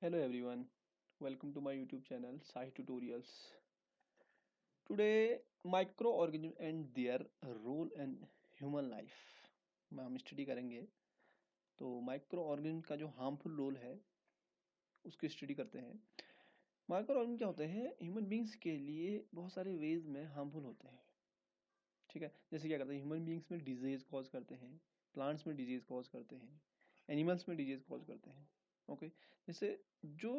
Hello everyone, welcome to my YouTube channel Sai Tutorials. Today, microorganism and their role in human life में हम study करेंगे. तो micro organism का जो harmful role है उसकी स्टडी करते हैं. माइक्रो ऑर्गेनिज्म क्या होते हैं? ह्यूमन बींग्स के लिए बहुत सारे वेज में हार्मफुल होते हैं. ठीक है, जैसे क्या करते हैं, ह्यूमन बींग्स में डिजीज कॉज करते हैं, प्लांट्स में डिजीज कॉज करते हैं, एनिमल्स में डिजीज कॉज करते हैं. ओके, जैसे जो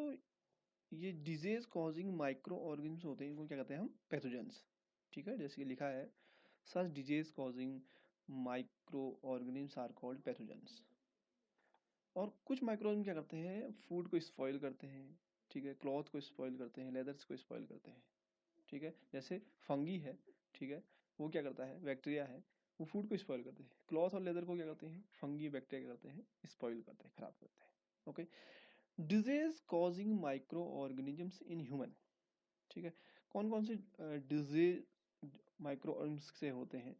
ये डिजीज कॉजिंग माइक्रो ऑर्गेनिम्स होते हैं, इनको क्या कहते हैं हम? पैथोजेंस. ठीक है, जैसे कि लिखा है, such disease causing micro organisms are called pathogens. और कुछ माइक्रो ऑर्गेनिज्म क्या करते हैं? फूड को स्पॉइल करते हैं. ठीक है, क्लॉथ को स्पॉइल करते हैं, लेदर्स को स्पॉइल करते हैं. ठीक है, जैसे फंगी है. ठीक है, वो क्या करता है? बैक्टीरिया है, वो फूड को स्पॉइल करते हैं. क्लॉथ और लेदर को क्या करते हैं? फंगी बैक्टीरिया क्या करते हैं? स्पॉइल करते हैं, खराब करते हैं. Okay, disease causing micro organisms in human. ठीक है, कौन कौन से डिजीज माइक्रो ऑर्गेनिज्म से होते हैं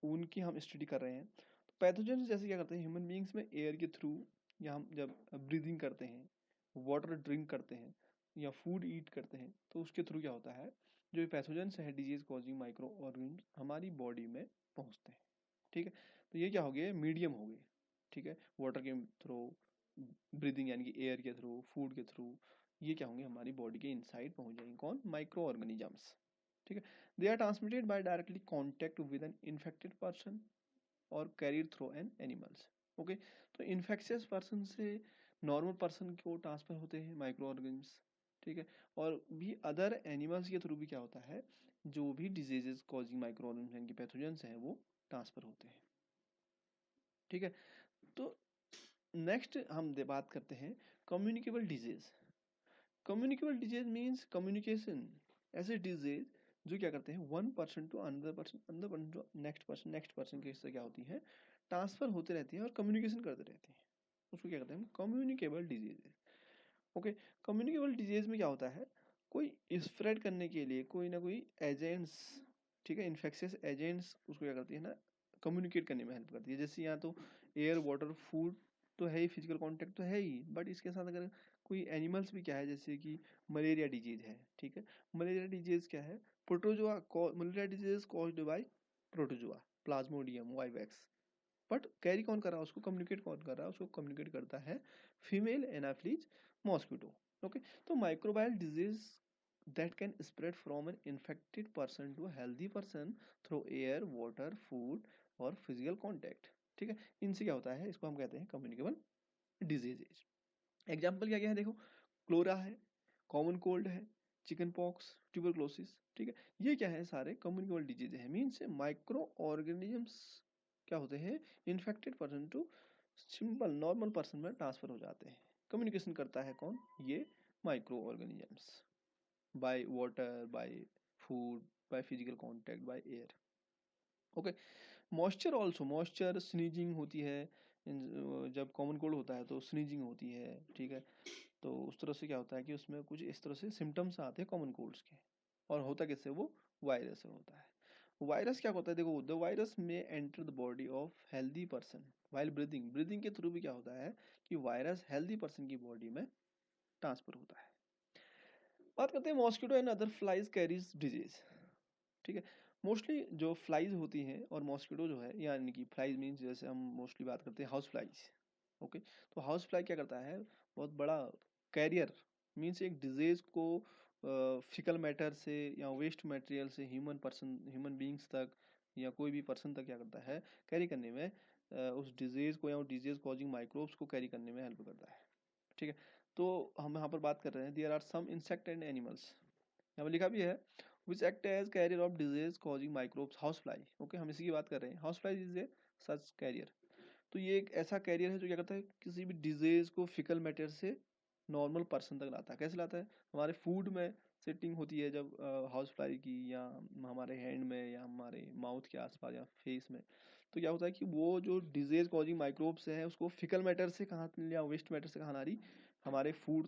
उनकी हम स्टडी कर रहे हैं. तो पैथोजन जैसे क्या करते हैं? ह्यूमन बींग्स में एयर के थ्रू, या हम जब ब्रीदिंग करते हैं, वाटर ड्रिंक करते हैं, या फूड ईट करते हैं, तो उसके थ्रू क्या होता है? जो पैथोजेंस है, डिजीज कॉजिंग माइक्रो ऑर्गेनिज्म, हमारी बॉडी में पहुंचते हैं. ठीक है, तो ये क्या हो गए? मीडियम हो गए. ठीक है, वाटर के थ्रू, ब्रीदिंग यानी कि एयर के थ्रू, फूड के थ्रू, ये क्या होंगे? हमारी बॉडी के इनसाइड पहुंच जाएंगे. कौन? Micro organisms. ठीक है, they are transmitted by directly contact with an infected person और carried through an animals. Okay, तो इन्फेक्शियस पर्सन से नॉर्मल पर्सन को ट्रांसफर होते हैं माइक्रो ऑर्गेनिम्स. ठीक है, और भी अदर एनिमल्स के थ्रू भी क्या होता है? जो भी डिजीजेस कॉजिंग माइक्रो ऑर्गेनिम्स यानी कि पैथोजेंस हैं, वो ट्रांसफर होते हैं. ठीक है, तो नेक्स्ट हम बात करते हैं communicable disease. Communicable disease means communication. ऐसे डिजीज जो क्या करते हैं? One person to another person, another person to next person के इससे क्या होती है? ट्रांसफर होते रहती है और कम्युनिकेशन करते रहते हैं. उसको क्या कहते हैं हम? Communicable disease. Okay, communicable disease में क्या होता है? कोई स्प्रेड करने के लिए कोई ना कोई एजेंट्स, ठीक है, इन्फेक्शियस एजेंट्स उसको क्या करती है ना, कम्युनिकेट करने में हेल्प करती है. जैसे यहाँ तो एयर, वाटर, फूड तो है ही, फिजिकल कांटेक्ट तो है ही, बट इसके साथ अगर कोई एनिमल्स भी क्या है, जैसे कि मलेरिया डिजीज है. ठीक है, मलेरिया डिजीज क्या है? Protozoa. Malaria disease caused bye protozoa, Plasmodium vivax. But carry कौन कर रहा है उसको? कम्युनिकेट कौन कर रहा है उसको? कम्युनिकेट करता है फीमेल एनाफिलीज मॉस्किटो. ओके, तो microbial disease that can spread from an infected person to a healthy person through air, water, food और physical contact. ठीक है, इनसे क्या होता है? इसको हम कहते हैं कम्युनिकेबल डिजीजेज. एग्जाम्पल क्या क्या है? देखो, क्लोरा है, कॉमन कोल्ड है, चिकन पॉक्स, ट्यूबरक्लोसिस. ठीक है, ये क्या है? सारे कम्युनिकेबल डिजीज है. मीन्स माइक्रो ऑर्गेनिजम्स क्या होते हैं? Infected person to simple normal person में ट्रांसफर हो जाते हैं. कम्युनिकेशन करता है कौन? ये microorganisms. by water, by food, by physical contact, by air. Okay, moisture also. Moisture, sneezing होती है. जब कॉमन कोल्ड होता है तो स्नीजिंग होती है. ठीक है, तो उस तरह से क्या होता है कि उसमें कुछ इस तरह से सिम्टम्स आते हैं कॉमन कोल्ड्स के. और होता किससे? वो वायरस से होता है. वायरस क्या होता है? देखो, द वायरस में enter the body of healthy person while breathing. Breathing के थ्रू भी क्या होता है कि वायरस हेल्दी पर्सन की बॉडी में ट्रांसफर होता है. बात करते हैं mosquito and other flies carries disease. ठीक है, मोस्टली जो फ्लाइज होती हैं और मॉस्किटो जो है, यानी कि फ्लाइज मीन्स जैसे हम मोस्टली बात करते हैं हाउस फ्लाइज. ओके, तो हाउस फ्लाई क्या करता है? बहुत बड़ा कैरियर, मीन्स एक डिजीज को फिकल मैटर से या वेस्ट मटेरियल से ह्यूमन बींग्स तक या कोई भी पर्सन तक क्या करता है? कैरी करने में, उस डिजीज को या डिजीज कॉजिंग माइक्रोब्स को कैरी करने में हेल्प करता है. ठीक है, तो हम यहाँ पर बात कर रहे हैं there are some insect and animals. यहाँ पर लिखा भी है which act as carrier of disease causing microbes. House fly. Okay, हम इसी की बात कर रहे हैं. House fly is a such carrier. तो ये एक ऐसा कैरियर है जो क्या करता है? किसी भी डिजीज को फिकल मैटर से नॉर्मल पर्सन तक लाता है. कैसे लाता है? हमारे फूड में सेटिंग होती है जब हाउस फ्लाई की, या हमारे हैंड में, या हमारे माउथ के आसपास, या फेस में. तो क्या होता है कि वो जो डिजीज कॉजिंग माइक्रोब्स है उसको फिकल मैटर से कहाँ, या वेस्ट मैटर से कहाँ ला रही? हमारे फूड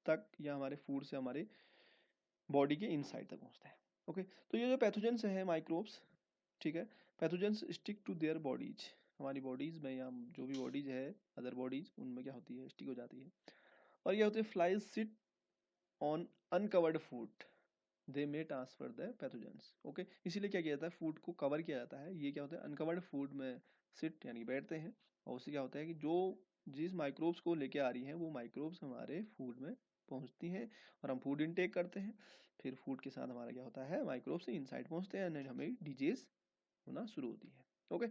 तक, या हमारे फूड से हमारे बॉडी के इनसाइड तक पहुँचता है. ओके, तो ये जो पैथोजेंस है माइक्रोब्स, ठीक है, pathogens stick to their bodies. हमारी बॉडीज में, या जो भी बॉडीज है अदर बॉडीज, उनमें क्या होती है? स्टिक हो जाती है. और ये होते हैं flies sit on uncovered food, they may transfer the pathogens. Okay, इसीलिए क्या किया जाता है, फूड को कवर किया जाता है। ये क्या होता है, अनकवर्ड फूड में सिट यानी बैठते हैं, और उससे क्या होता है कि जो जिस माइक्रोब्स को लेके आ रही हैं वो माइक्रोब्स हमारे फूड में पहुंचती हैं और हम फूड इनटेक करते हैं। फिर फूड के साथ हमारा क्या होता है, माइक्रोब्स इनसाइड पहुंचते हैं एंड हमें डिजीज होना शुरू होती है। ओके,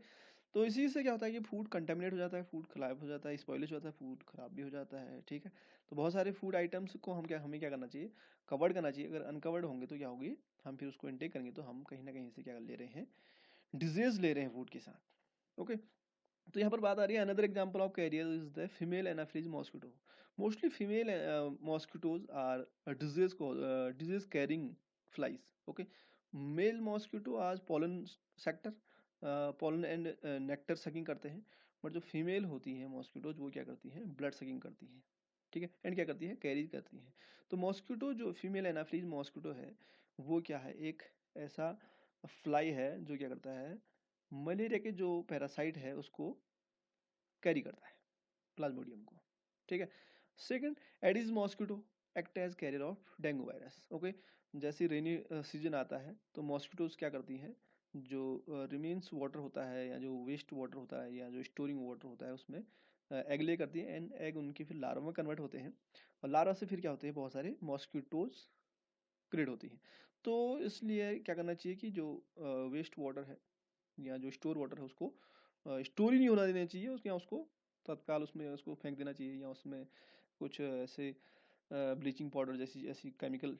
तो इसी से क्या होता है कि फूड कंटेमिनेट हो जाता है, फूड खराब हो जाता है, स्पॉइलिश हो जाता है, फूड खराब भी हो जाता है। ठीक है, तो बहुत सारे फूड आइटम्स को हमें क्या करना चाहिए, कवर्ड करना चाहिए। अगर अनकवर्ड होंगे तो क्या होगी, हम फिर उसको इनटेक करेंगे तो हम कहीं ना कहीं से क्या ले रहे हैं, डिजीज ले रहे हैं फूड के साथ। ओके, तो यहाँ पर बात आ रही है, another example of carrier is the female anopheles mosquito. Mostly female mosquitoes are disease carrying flies. Okay, male mosquito as pollen nectar, pollen and nectar sucking करते हैं, बट जो फीमेल होती हैं मॉस्किटोज वो क्या करती हैं, ब्लड सकिंग करती हैं। ठीक है, एंड क्या करती है, कैरी करती हैं। तो मॉस्किटो जो फीमेल एनाफिलीज मॉस्किटो है वो क्या है, एक ऐसा फ्लाई है जो क्या करता है, मलेरिया के जो पैरासाइट है उसको कैरी करता है, प्लाज्मोडियम को। ठीक है, second, Aedes mosquito act as carrier of dengue virus. Okay, जैसे रेनी सीजन आता है तो मॉस्किटोज क्या करती हैं, जो रिमेन्स वाटर होता है या जो वेस्ट वाटर होता है या जो स्टोरिंग वाटर होता है उसमें एग ले करती है, एंड एग उनकी फिर लार्वा में कन्वर्ट होते हैं, और लार्वा से फिर क्या होते हैं, बहुत सारे मॉस्किटोज क्रिएट होती हैं। तो इसलिए क्या करना चाहिए कि जो वेस्ट वाटर है या जो स्टोर वाटर है उसको स्टोर ही नहीं होना देना चाहिए, उसके, या उसको तत्काल उसमें उसको फेंक देना चाहिए, या उसमें कुछ ऐसे ब्लीचिंग पाउडर जैसी ऐसी केमिकल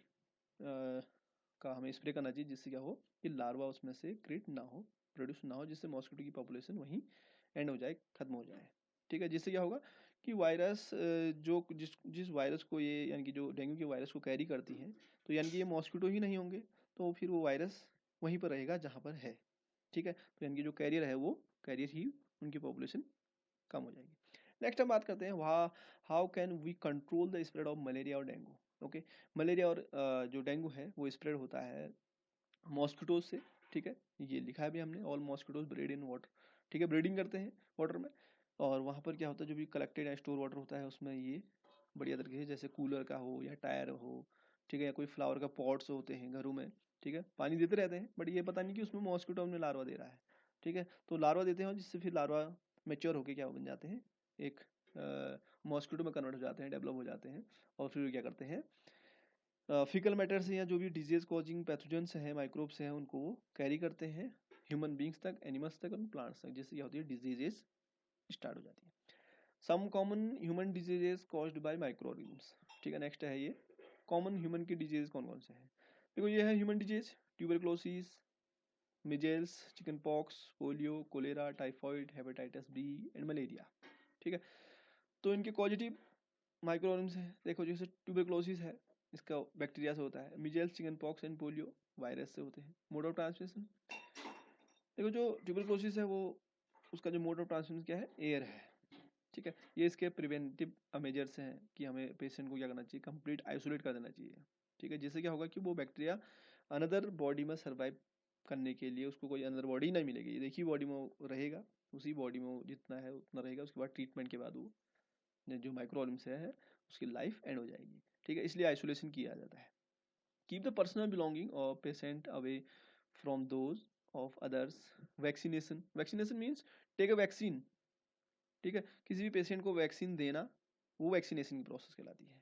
का हमें स्प्रे करना चाहिए, जिससे क्या हो कि लार्वा उसमें से क्रिएट ना हो, प्रोड्यूस ना हो, जिससे मॉस्किटो की पॉपुलेशन वहीं एंड हो जाए, खत्म हो जाए। ठीक है, जिससे क्या होगा कि वायरस जो जिस जिस वायरस को ये यानी कि जो डेंगू के वायरस को कैरी करती हैं, तो यानी कि ये मॉस्किटो ही नहीं होंगे, तो फिर वो वायरस वहीं पर रहेगा जहाँ पर है। ठीक है, तो यानी कि जो कैरियर है वो कैरियर ही उनकी पॉपुलेशन कम हो जाएगी। नेक्स्ट हम बात करते हैं how can we control the spread of malaria और डेंगू। ओके, मलेरिया और जो डेंगू है वो स्प्रेड होता है मॉस्किटोज से। ठीक है, ये लिखा है भी हमने, all mosquitoes breed in water. ठीक है, ब्रीडिंग करते हैं वाटर में, और वहाँ पर क्या होता है, जो भी कलेक्टेड या स्टोर वाटर होता है उसमें ये बढ़िया तरीके से, जैसे कूलर का हो या टायर हो, ठीक है, या कोई फ्लावर का पॉट्स होते हैं घरों में, ठीक है, पानी देते रहते हैं, बट ये पता नहीं कि उसमें मॉस्किटो हमने लार्वा दे रहा है। ठीक है, तो लार्वा देते हैं जिससे फिर लार्वा मेच्योर होके क्या बन जाते हैं, एक मॉस्किटो में कन्वर्ट हो जाते हैं, डेवलप हो जाते हैं, और फिर क्या करते हैं, फीकल मैटर से या जो भी डिजीज कॉजिंग पैथोजेंस हैं, माइक्रोब्स हैं, उनको वो कैरी करते हैं ह्यूमन बींग्स तक, एनिमल्स तक और प्लांट्स तक, जिससे क्या होती है, डिजीजेस स्टार्ट हो जाती है। Some common human diseases caused by microorganisms. ठीक है, नेक्स्ट है ये कॉमन ह्यूमन की डिजीज कौन कौन से हैं। देखो ये है human disease, tuberculosis, measles, chicken pox, polio, cholera, typhoid, hepatitis B and malaria. ठीक है, तो इनके कॉजिटिव माइक्रो ऑर्गेनिम्स हैं। देखो जैसे ट्यूबरक्लोसिस है, इसका बैक्टीरिया से होता है। Measles, chicken pox and polio virus से होते हैं। मोड ऑफ ट्रांसमिशन, देखो जो ट्यूबरक्लोसिस है वो उसका जो मोड ऑफ ट्रांसमिशन क्या है, एयर है। ठीक है, ये इसके प्रिवेंटिव मेजर्स हैं कि हमें पेशेंट को क्या करना चाहिए, कंप्लीट आइसोलेट कर देना चाहिए। ठीक है, जिससे क्या होगा कि वो बैक्टीरिया अनदर बॉडी में सर्वाइव करने के लिए उसको कोई अनदर बॉडी नहीं मिलेगी, एक ही बॉडी में वो रहेगा, उसी बॉडी में वो जितना है उतना रहेगा। उसके बाद ट्रीटमेंट के बाद वो जो माइक्रो ऑर्गेनिम्स है उसकी लाइफ एंड हो जाएगी। ठीक है, इसलिए आइसोलेशन किया जाता है। Keep the personal belonging of patient away from those of others. Vaccination, vaccination means take a vaccine. ठीक है, किसी भी पेशेंट को वैक्सीन देना वो वैक्सीनेशन की प्रोसेस कहलाती है।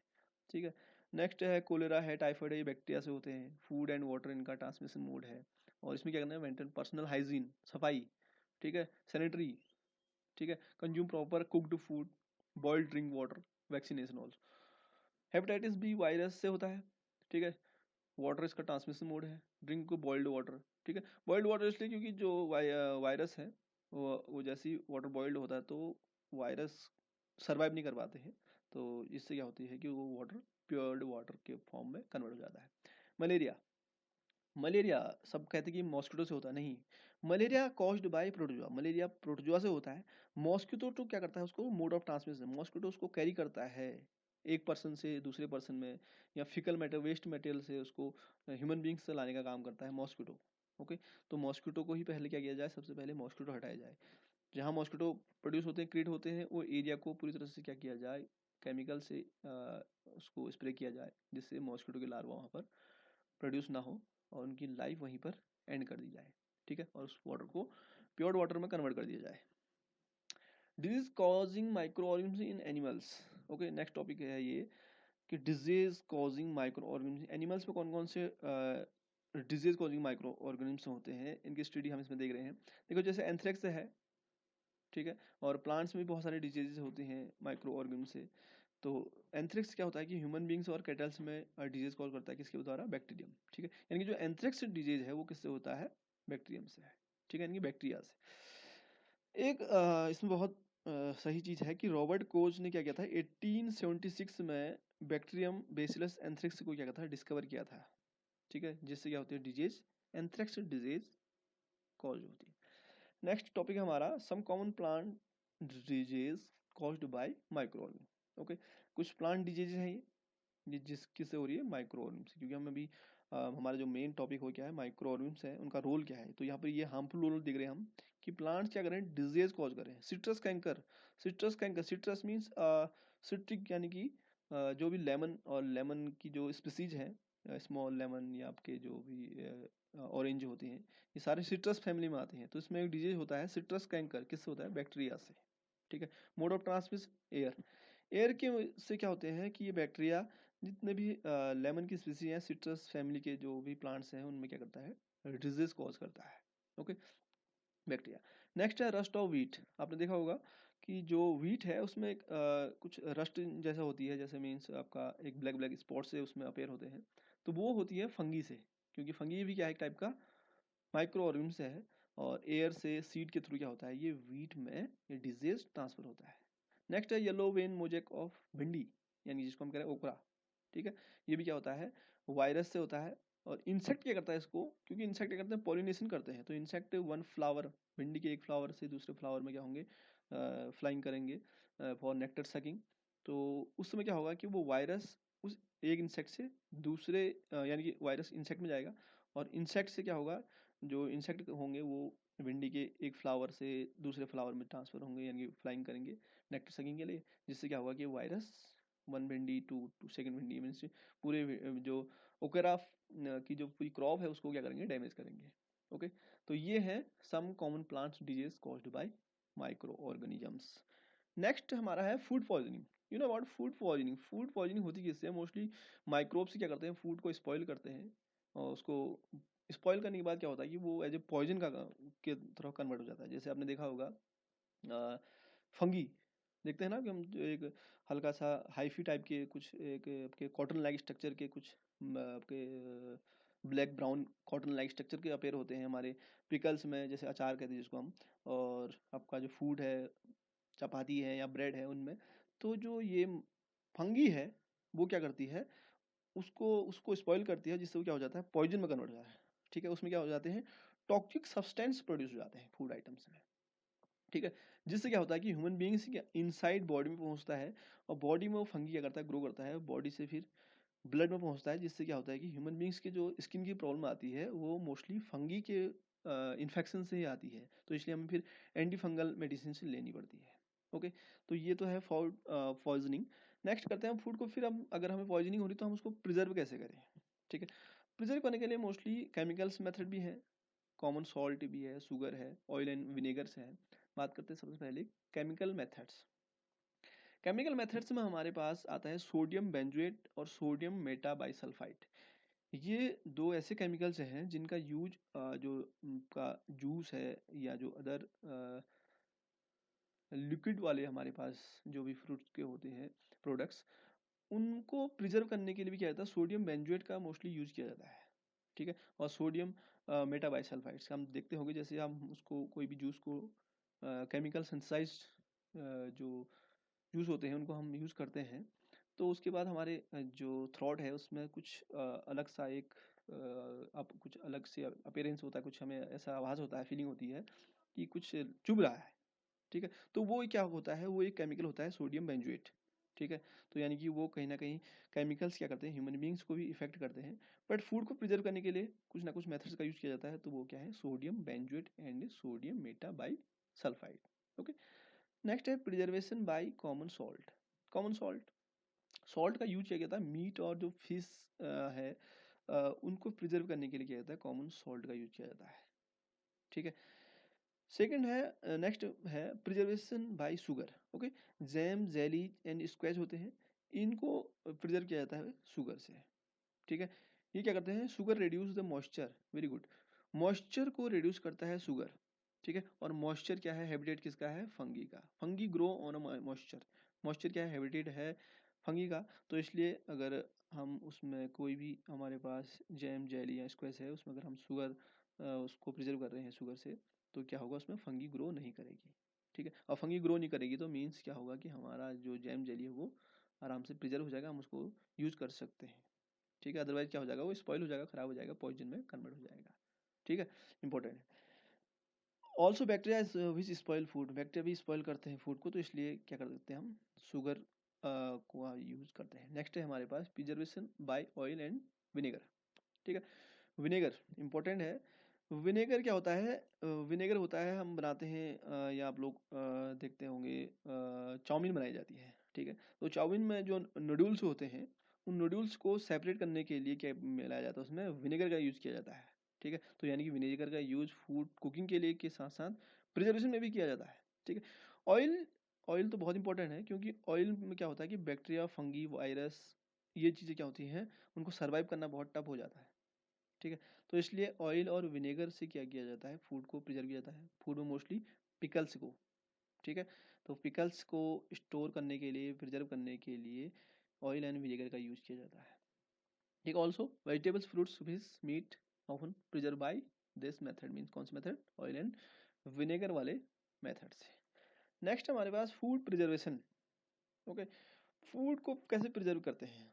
ठीक है, नेक्स्ट है कोलेरा है, टाइफाइड है, ये बैक्टीरिया से होते हैं। फूड एंड वाटर इनका ट्रांसमिशन मोड है, और इसमें क्या करना है, मेंटेन पर्सनल हाइजीन, सफाई। ठीक है, सैनिटरी। ठीक है, consume proper cooked food, boiled drink water, vaccination also. Hepatitis B virus से होता है। ठीक है, वाटर इसका ट्रांसमिशन मोड है, ड्रिंक को बॉइल्ड वाटर। ठीक है, बॉइल्ड वाटर इसलिए क्योंकि जो वायरस है वो जैसे ही वाटर बॉइल्ड होता है तो वायरस सर्वाइव नहीं कर पाते हैं, तो इससे क्या होती है कि वो वाटर प्योर्ड वाटर के फॉर्म में कन्वर्ट हो जाता है। मलेरिया, मलेरिया सब कहते हैं कि मॉस्किटो से होता है, नहीं, malaria caused by protozoa, malaria protozoa से होता है। मॉस्किटो तो क्या करता है, उसको मोड ऑफ ट्रांसमिशन, मॉस्किटो उसको कैरी करता है एक पर्सन से दूसरे पर्सन में, या फिकल मैटर वेस्ट मटेरियल से उसको ह्यूमन बींग्स से लाने का काम करता है मॉस्किटो। ओके, तो मॉस्किटो को ही पहले क्या किया जाए, सबसे पहले मॉस्किटो हटाया जाए। जहाँ मॉस्किटो प्रोड्यूस होते हैं, क्रिएट होते हैं, वो एरिया को पूरी तरह से क्या किया जाए, केमिकल से उसको स्प्रे किया जाए जिससे मॉस्किटो के लार्वा वहाँ पर प्रोड्यूस ना हो और उनकी लाइफ वहीं पर एंड कर दी जाए, ठीक है, और उस वाटर को प्योर वाटर में कन्वर्ट कर दिया जाए। Disease causing micro organism in animals. Okay, next topic है ये कि disease causing micro organism animals में कौन कौन से डिजीज कॉजिंग माइक्रो ऑर्गेनिज्म होते हैं, इनकी स्टडी हम इसमें देख रहे हैं। देखो जैसे एंथ्रेक्स है, ठीक है, और प्लांट्स में भी बहुत सारे डिजीजेज होते हैं माइक्रो ऑर्गेनिज्म से। तो एंथ्रेक्स क्या होता है कि ह्यूमन बींग्स और कैटल्स में डिजीज कॉज करता है किसके द्वारा, बैक्टीरियम, ठीक है, यानी कि जो एंथ्रेक्स डिजीज है वो किससे होता है, बैक्टीरियम से है, ठीक है, यानी कि बैक्टीरिया से। एक इसमें बहुत सही चीज है कि रॉबर्ट कोच ने क्या किया था 1876 में बैक्टीरियम बेसिलस एंथ्रेक्स को क्या किया था, डिस्कवर किया था, ठीक है, जिससे क्या होती है डिजीज, एंथ्रेक्स डिजीज कॉज होती है। नेक्स्ट टॉपिक है हमारा some common plant disease caused by microorganisms. Okay, कुछ प्लांट डिजीज हैं ये जिस किससे हो रही है, माइक्रो ऑर्गेनिज्म से, क्योंकि हम अभी हमारा जो मेन टॉपिक हो क्या है, माइक्रो ऑर्गेनिज्म है, उनका रोल क्या है। तो यहाँ पर ये हार्मफुल रोल देख रहे हैं हम कि प्लांट्स क्या करें, डिजीज कॉज करें। Citrus canker, citrus canker, citrus means citric, यानी कि जो भी लेमन और लेमन की जो स्पीसीज है, स्मॉल लेमन या आपके जो भी ऑरेंज होते हैं, ये सारे सिट्रस फैमिली में आते हैं। तो इसमें एक डिजीज होता है सिट्रस कैंकर, किससे होता है, बैक्टीरिया से, ठीक है। Mode of transmission air, air के से क्या होते हैं कि ये बैक्टीरिया जितने भी लेमन की स्पीसीज हैं, सिट्रस फैमिली के जो भी प्लांट्स हैं, उनमें क्या करता है, डिजीज कॉज करता है, ओके, बैक्टीरिया। नेक्स्ट है रस्ट ऑफ व्हीट। आपने देखा होगा कि जो व्हीट है उसमें एक कुछ रस्ट जैसा होती है, जैसे मीन्स आपका एक ब्लैक ब्लैक स्पॉट से उसमें अपेयर होते हैं, तो वो होती है फंगी से, क्योंकि फंगी भी क्या है, एक टाइप का माइक्रो ऑर्गेनिज्म है। और एयर से सीड के थ्रू क्या होता है, ये व्हीट में ये डिजीज ट्रांसफर होता है। नेक्स्ट है येलो वेन मोजेक ऑफ भिंडी, यानी जिसको हम कह रहे हैं ओकरा, ठीक है, ये भी क्या होता है, वायरस से होता है। और इंसेक्ट क्या करता है इसको, क्योंकि इंसेक्ट क्या करते हैं, पॉलिनेशन करते हैं। तो इंसेक्ट वन फ्लावर, भिंडी के एक फ्लावर से दूसरे फ्लावर में क्या होंगे, फ्लाइंग करेंगे फॉर नेक्टर सकिंग। तो उस समय क्या होगा कि वो वायरस उस एक इंसेक्ट से दूसरे यानी कि वायरस इंसेक्ट में जाएगा, और इंसेक्ट से क्या होगा, जो इंसेक्ट होंगे वो भिंडी के एक फ्लावर से दूसरे फ्लावर में ट्रांसफर होंगे, यानी कि फ्लाइंग करेंगे नेक्टर सकिंग के लिए, जिससे क्या होगा कि वायरस वन भिंडी टू सेकेंड भिंडी मीन्स पूरे जो ओकेरा की जो पूरी क्रॉप है उसको क्या करेंगे, डैमेज करेंगे, ओके। तो ये है some common plants disease caused by microorganisms. Next हमारा है food poisoning. You know about food poisoning, food poisoning होती किससे, मोस्टली माइक्रोब्स क्या करते हैं, फूड को स्पॉइल करते हैं, और उसको स्पॉइल करने के बाद क्या होता है कि वो एज ए पॉइजन का के तरफ कन्वर्ट हो जाता है। जैसे आपने देखा होगा फंगी, देखते हैं ना कि हम जो एक हल्का सा हाईफी टाइप के कुछ एक आपके कॉटन लाइक स्ट्रक्चर के कुछ आपके black brown cotton like structure के अपेयर होते हैं हमारे पिकल्स में, जैसे अचार कहते हैं जिसको हम, और आपका जो फूड है, चपाती है या ब्रेड है, उनमें। तो जो ये फंगी है वो क्या करती है, उसको उसको स्पॉइल करती है, जिससे वो क्या हो जाता है, पॉइजन में कन्वर्ट हो जाता है, ठीक है। उसमें क्या हो जाते हैं, टॉक्सिक सब्सटेंस प्रोड्यूस हो जाते हैं फूड आइटम्स में, ठीक है, जिससे क्या होता है कि ह्यूमन बींग्स के इनसाइड बॉडी में पहुंचता है, और बॉडी में वो फंगी क्या करता है, ग्रो करता है, बॉडी से फिर ब्लड में पहुंचता है, जिससे क्या होता है कि ह्यूमन बींग्स के जो स्किन की प्रॉब्लम आती है वो मोस्टली फंगी के इन्फेक्शन से ही आती है। तो इसलिए हमें फिर एंटी फंगल मेडिसिन से लेनी पड़ती है, ओके। तो ये तो है फूड पॉइजनिंग। नेक्स्ट करते हैं फूड को, फिर हम अगर हमें पॉइजनिंग हो रही तो हम उसको प्रिजर्व कैसे करें, ठीक है। प्रिजर्व करने के लिए मोस्टली केमिकल्स मेथड भी है, कॉमन सॉल्ट भी है, शुगर है, ऑयल एंड विनेगर है। बात करते हैं सबसे पहले केमिकल मेथड्स। केमिकल मेथड्स में हमारे पास आता है सोडियम बेंजोएट और सोडियम मेटाबाइसल्फाइड। ये दो ऐसे केमिकल्स हैं जिनका यूज जो का जूस है या जो अदर लिक्विड वाले हमारे पास जो भी फ्रूट के होते हैं प्रोडक्ट्स, उनको प्रिजर्व करने के लिए भी क्या जाता है, सोडियम बेंजोएट का मोस्टली यूज किया जाता है, ठीक है। और सोडियम मेटाबाइसल्फाइड्स हम देखते होंगे, जैसे हम उसको कोई भी जूस को केमिकल सिंथेसाइज्ड जो जूस होते हैं उनको हम यूज़ करते हैं, तो उसके बाद हमारे जो थ्रोट है उसमें कुछ अलग सा एक अब कुछ अलग से अपीयरेंस होता है, कुछ हमें ऐसा आवाज़ होता है, फीलिंग होती है कि कुछ चुभ रहा है, ठीक है। तो वो क्या होता है, वो एक केमिकल होता है सोडियम बेंजोएट, ठीक है। तो यानी कि वो कहीं ना कहीं केमिकल्स क्या करते हैं, ह्यूमन बींग्स को भी इफेक्ट करते हैं, बट फूड को प्रिजर्व करने के लिए कुछ ना कुछ मेथड्स का यूज किया जाता है। तो वो क्या है, sodium benzoate and sodium metabisulphite, okay. Next है preservation by common salt. Common salt, salt का यूज किया गया था मीट और जो फिश है उनको प्रिजर्व करने के लिए किया जाता है, कॉमन सॉल्ट का यूज किया जाता है, ठीक है। सेकंड है, नेक्स्ट है preservation bye sugar, okay. Jam, jelly and squash होते हैं, इनको प्रिजर्व किया जाता है शुगर से, ठीक है। ये क्या करते हैं, sugar reduce the moisture, very good, moisture को रिड्यूस करता है शुगर, ठीक है। और मॉइस्चर क्या है, हैबिटेट किसका है, फंगी का, fungi grow on a moisture, moisture क्या है, हैबिटेट है फंगी का। तो इसलिए अगर हम उसमें कोई भी हमारे पास जैम, जेली या स्क्वैश है, उसमें अगर हम शुगर उसको प्रिजर्व कर रहे हैं शुगर से, तो क्या होगा, उसमें फंगी ग्रो नहीं करेगी, ठीक है। और फंगी ग्रो नहीं करेगी तो मीन्स क्या होगा कि हमारा जो जैम जेली है वो आराम से प्रिजर्व हो जाएगा, हम उसको यूज कर सकते हैं, ठीक है। अदरवाइज क्या हो जाएगा, वो स्पॉइल हो जाएगा, खराब हो जाएगा, पॉइजन में कन्वर्ट हो जाएगा, ठीक है, इंपॉर्टेंट है। Also bacteria which spoil food, bacteria भी स्पॉइल करते हैं फूड को, तो इसलिए क्या कर सकते हैं हम, शुगर को यूज करते हैं। नेक्स्ट है हमारे पास preservation by oil and vinegar, ठीक है। विनेगर इंपॉर्टेंट है। विनेगर क्या होता है, विनेगर होता है, हम बनाते हैं या आप लोग देखते होंगे चाउमीन बनाई जाती है, ठीक है। तो चाउमीन में जो नूडल्स होते हैं, उन नूडल्स को सेपरेट करने के लिए क्या मिलाया जाता है, उसमें विनेगर का यूज किया जाता है, ठीक है। तो यानी कि विनेगर का यूज फूड कुकिंग के लिए के साथ साथ प्रिजर्वेशन में भी किया जाता है, ठीक है। ऑयल, ऑयल तो बहुत इंपॉर्टेंट है, क्योंकि ऑयल में क्या होता है कि बैक्टीरिया, फंगी, वायरस, ये चीज़ें क्या होती हैं, उनको सर्वाइव करना बहुत टफ हो जाता है, ठीक है। तो इसलिए ऑयल और विनेगर से क्या किया जाता है, फूड को प्रिजर्व किया जाता है, फूड में मोस्टली पिकल्स को, ठीक है। तो पिकल्स को स्टोर करने के लिए, प्रिजर्व करने के लिए ऑयल एंड विनेगर का यूज किया जाता है, ठीक। Also vegetables, fruits, fish, meat often preserve by this method, means कौन सा मेथड, ऑयल एंड विनेगर वाले मेथड से। नेक्स्ट हमारे पास फूड प्रिजर्वेशन, ओके। फूड को कैसे प्रिजर्व करते हैं,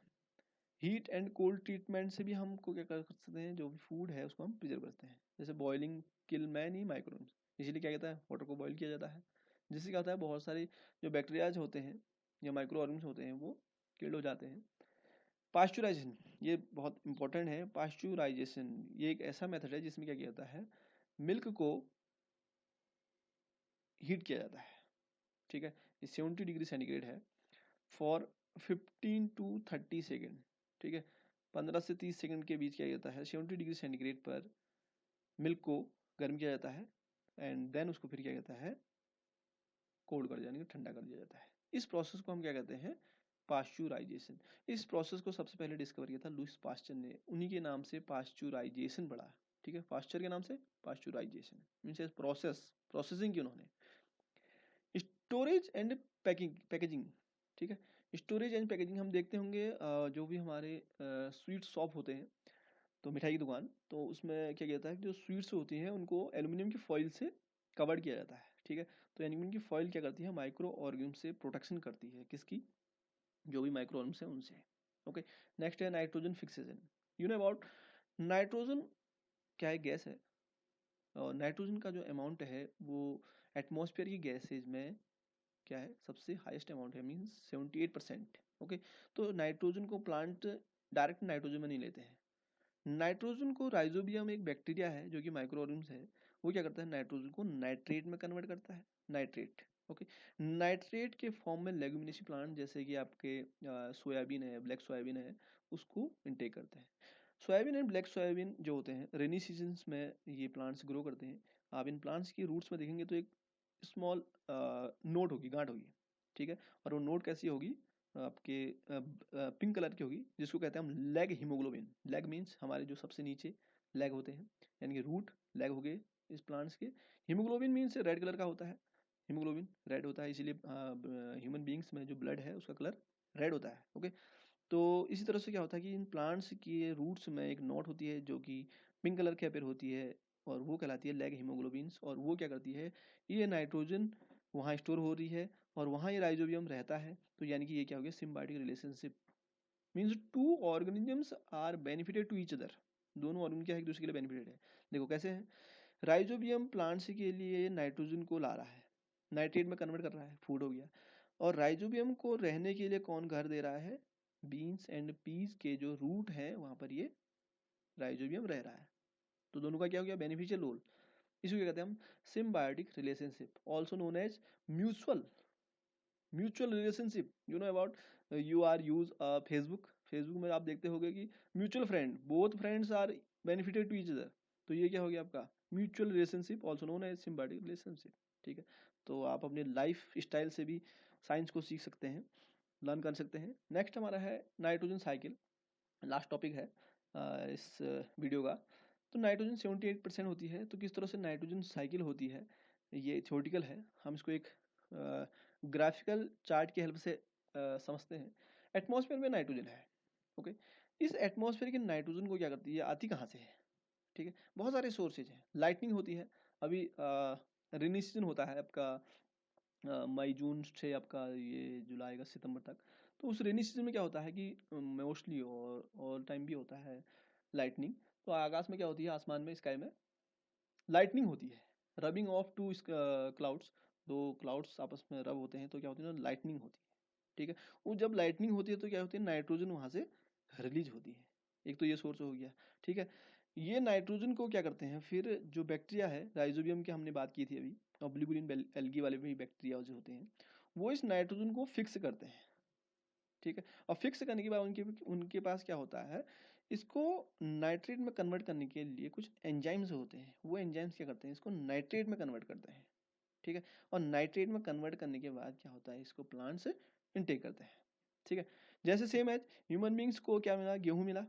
हीट एंड कोल्ड ट्रीटमेंट से भी हमको क्या कर सकते हैं, जो भी फूड है उसको हम प्रिजर्व करते हैं, जैसे बॉइलिंग किल मैनी माइक्रोब्स, इसीलिए क्या कहता है, वाटर को बॉईल किया जाता है, जिससे क्या होता है, बहुत सारे जो बैक्टीरियाज होते हैं या माइक्रो ऑर्गेनिम्स होते हैं वो किल्ड हो जाते हैं। पास्चुराइजेशन, ये बहुत इंपॉर्टेंट है, पास्चुराइजेशन ये एक ऐसा मेथड है जिसमें क्या किया जाता है, मिल्क को हीट किया जाता है, ठीक है। ये 70 डिग्री सेंटीग्रेड है फॉर 15 to 30 सेकेंड, ठीक है। 15 से 30 सेकंड के बीच किया जाता है, 70 डिग्री सेंटीग्रेड पर मिल्क को गर्म किया जाता है, एंड देन उसको फिर किया जाता है, कोल्ड कर यानी कि ठंडा कर दिया जाता है। इस प्रोसेस को हम क्या कहते हैं, पास्चुराइजेशन। इस प्रोसेस को सबसे पहले डिस्कवर किया था लुईस पास्चर ने, उन्हीं के नाम से पास्चुराइजेशन पड़ा, ठीक है। पास्चर के नाम से पास्चुराइजेशन मीन्स प्रोसेस, प्रोसेसिंग की उन्होंने। स्टोरेज एंड पैकेजिंग, ठीक है। स्टोरेज एंड पैकेजिंग हम देखते होंगे जो भी हमारे स्वीट शॉप होते हैं, तो मिठाई की दुकान, तो उसमें क्या कहता है कि जो स्वीट्स होती हैं उनको एल्यूमिनियम की फॉइल से कवर किया जाता है, ठीक है। तो एल्यूमिनियम की फॉइल क्या करती है, माइक्रो ऑर्गेनिज्म से प्रोटेक्शन करती है, किसकी, जो भी माइक्रो ऑर्गेनिज्म है उनसे, ओके। नेक्स्ट है nitrogen fixation, you know about nitrogen, क्या है, गैस है, और नाइट्रोजन का जो अमाउंट है वो एटमॉस्फेयर की गैसेज में क्या है, सबसे हाईएस्ट अमाउंट है, मीन्स 78%, ओके। तो नाइट्रोजन को प्लांट डायरेक्ट नाइट्रोजन में नहीं लेते हैं, नाइट्रोजन को राइजोबियम एक बैक्टीरिया है जो कि माइक्रो ऑर्गेनिज्म है, वो क्या करता है, नाइट्रोजन को नाइट्रेट में कन्वर्ट करता है, नाइट्रेट, ओके। नाइट्रेट के फॉर्म में लेग्यूमिनेसी प्लांट जैसे कि आपके सोयाबीन है, ब्लैक सोयाबीन है, उसको इनटेक करते हैं। सोयाबीन एंड ब्लैक सोयाबीन जो होते हैं रेनी सीजन्स में ये प्लांट्स ग्रो करते हैं। आप इन प्लांट्स की रूट्स में देखेंगे तो एक स्मॉल नोट होगी, गांठ होगी, ठीक है। और वो नोट कैसी होगी, आपके पिंक कलर की होगी, जिसको कहते हैं हम लेग हीमोग्लोबिन। लेग मीन्स हमारे जो सबसे नीचे लेग होते हैं, यानी कि रूट लेग हो गए इस प्लांट्स के। हीमोग्लोबिन मीन्स रेड कलर का होता है, हीमोग्लोबिन रेड होता है, इसीलिए ह्यूमन बींग्स में जो ब्लड है उसका कलर रेड होता है, ओके। तो इसी तरह से क्या होता है कि इन प्लांट्स की रूट्स में एक नोट होती है जो कि पिंक कलर के अपेयर होती है, और वो कहलाती है लेग हीमोग्लोबिन्स, और वो क्या करती है, ये नाइट्रोजन वहाँ स्टोर हो रही है और वहाँ ये राइजोबियम रहता है, तो यानी कि ये क्या हो गया, symbiotic relationship, means two organisms are benefited to each other, दोनों ऑर्गेनिज्म क्या है, एक दूसरे के लिए बेनिफिटेड है। देखो कैसे है, राइजोबियम प्लांट्स के लिए नाइट्रोजन को ला रहा है, नाइट्रेट में कन्वर्ट कर रहा है, फूड हो गया, और राइजोबियम को रहने के लिए कौन घर दे रहा है, बीन्स एंड पीस के जो रूट है वहां पर ये राइजोबियम रह रहा है, तो दोनों का क्या हो गया, बेनिफिशियल रोल। इसको क्या कहते हैं हम, symbiotic relationship, also known as mutual mutual relationship, you know about, you are use Facebook, Facebook में आप देखते होंगे कि mutual friend, both friends are benefited to each other, तो ये क्या हो गया आपका mutual relationship, also known as symbiotic relationship. ठीक है, तो आप अपने लाइफ स्टाइल से भी साइंस को सीख सकते हैं, लर्न कर सकते हैं। नेक्स्ट हमारा है नाइट्रोजन साइकिल, लास्ट टॉपिक है इस वीडियो का। तो नाइट्रोजन 78% होती है, तो किस तरह से नाइट्रोजन साइकिल होती है, ये थ्योरेटिकल है, हम इसको एक ग्राफिकल चार्ट की हेल्प से समझते हैं। एटमॉस्फेयर में नाइट्रोजन है, ओके, इस एटमॉस्फेयर की नाइट्रोजन को क्या करती है, आती कहाँ से है, ठीक है, बहुत सारे सोर्सेज हैं। लाइटनिंग होती है, अभी रेनी सीजन होता है आपका मई जून से आपका ये जुलाई अगस्त सितंबर तक, तो उस रेनी सीजन में क्या होता है कि मोस्टली और ऑल टाइम भी होता है लाइटनिंग। तो आकाश में क्या होती है, आसमान में, स्काई में लाइटनिंग होती है, रबिंग ऑफ टू क्लाउड्स, दो क्लाउड्स आपस में रब होते हैं तो क्या होती है, लाइटनिंग होती है। ठीक है, वो जब लाइटनिंग होती है तो क्या होती है, नाइट्रोजन वहां से रिलीज होती है। एक तो ये सोर्स हो गया। ठीक है, ये नाइट्रोजन को क्या करते हैं फिर, जो बैक्टीरिया है राइजोबियम की हमने बात की थी अभी, और ब्लूबिलिन एल्गी वाले भी बैक्टीरिया जो होते हैं, वो इस नाइट्रोजन को फिक्स करते हैं। ठीक है, और फिक्स करने के बाद उनके उनके पास क्या होता है, इसको नाइट्रेट में कन्वर्ट करने के लिए कुछ एंजाइम्स होते हैं, वो एंजाइम्स क्या करते हैं, इसको नाइट्रेट में कन्वर्ट करते हैं। ठीक है, और नाइट्रेट में कन्वर्ट करने के बाद क्या होता है, इसको प्लांट्स इनटेक करते हैं। ठीक है, जैसे सेम एज ह्यूमन बींग्स को क्या मिला, गेहूं मिला,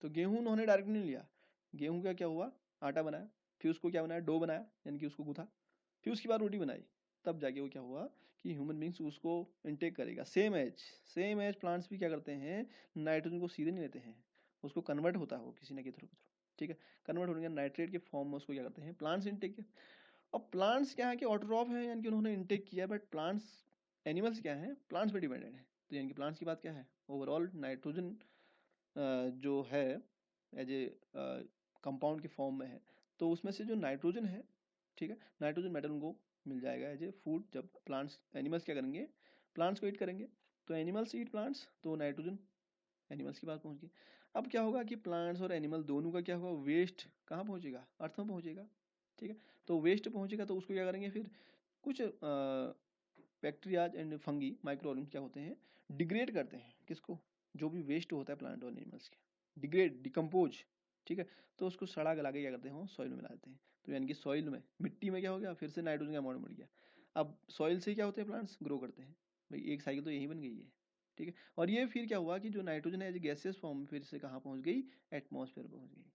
तो गेहूं उन्होंने डायरेक्ट नहीं लिया, गेहूं का क्या हुआ, आटा बनाया, फिर उसको क्या बनाया, डो बनाया, यानी कि उसको गूथा, फिर उसके बाद रोटी बनाई, तब जाके वो क्या हुआ कि ह्यूमन बींग्स उसको इनटेक करेगा। सेम एज प्लांट्स भी क्या करते हैं, नाइट्रोजन को सीधे नहीं लेते हैं, उसको कन्वर्ट होता है वो किसी ना किसी थ्रू। ठीक है, कन्वर्ट होने के नाइट्रेट के फॉर्म में उसको क्या करते हैं, प्लांट्स इनटेक। अब प्लांट्स क्या है कि ऑटोट्रॉफ है, यानी कि उन्होंने इनटेक किया, बट प्लांट्स, एनिमल्स क्या है, प्लांट्स पे डिपेंडेंट है। तो यानी कि प्लांट्स की बात क्या है, ओवरऑल नाइट्रोजन जो है एज ए कंपाउंड के फॉर्म में है, तो उसमें से जो नाइट्रोजन है, ठीक है, नाइट्रोजन मेटल उनको मिल जाएगा एज ए फूड, जब प्लांट्स, एनिमल्स क्या करेंगे, प्लांट्स को ईट करेंगे, तो एनिमल्स ईट प्लांट्स, तो नाइट्रोजन एनिमल्स की बात पहुंच गई। अब क्या होगा कि प्लांट्स और एनिमल दोनों का क्या होगा, वेस्ट कहाँ पहुंचेगा, अर्थ में पहुंचेगा। ठीक है, तो वेस्ट पहुंचेगा तो उसको क्या करेंगे फिर, कुछ bacterias and fungi micro organism क्या होते हैं, डिग्रेड करते हैं किसको, जो भी वेस्ट होता है प्लांट और एनिमल्स के, डिग्रेड, डिकम्पोज। ठीक है, तो उसको सड़ा गला के क्या करते हैं, सॉइल में मिला देते हैं, तो यानी कि सॉइल में, मिट्टी में क्या हो गया, फिर से नाइट्रोजन का अमाउंट बढ़ गया। अब सॉइल से क्या होते हैं, प्लांट्स ग्रो करते हैं, भाई एक साइकिल तो यही बन गई है। ठीक है, और ये फिर क्या हुआ कि जो नाइट्रोजन है गैसेस फॉर्म में फिर से कहाँ पहुंच गई, एटमॉस्फेयर पहुंच गई।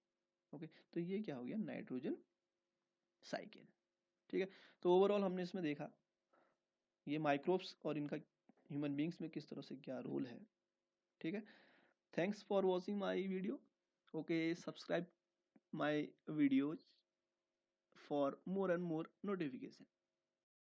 ओके, तो ये क्या हो गया, नाइट्रोजन साइकिल। ठीक है, तो ओवरऑल हमने इसमें देखा ये माइक्रोब्स और इनका ह्यूमन बींग्स में किस तरह से क्या रोल है। ठीक है, thanks for watching my video. Okay, subscribe my videos for more and more notification.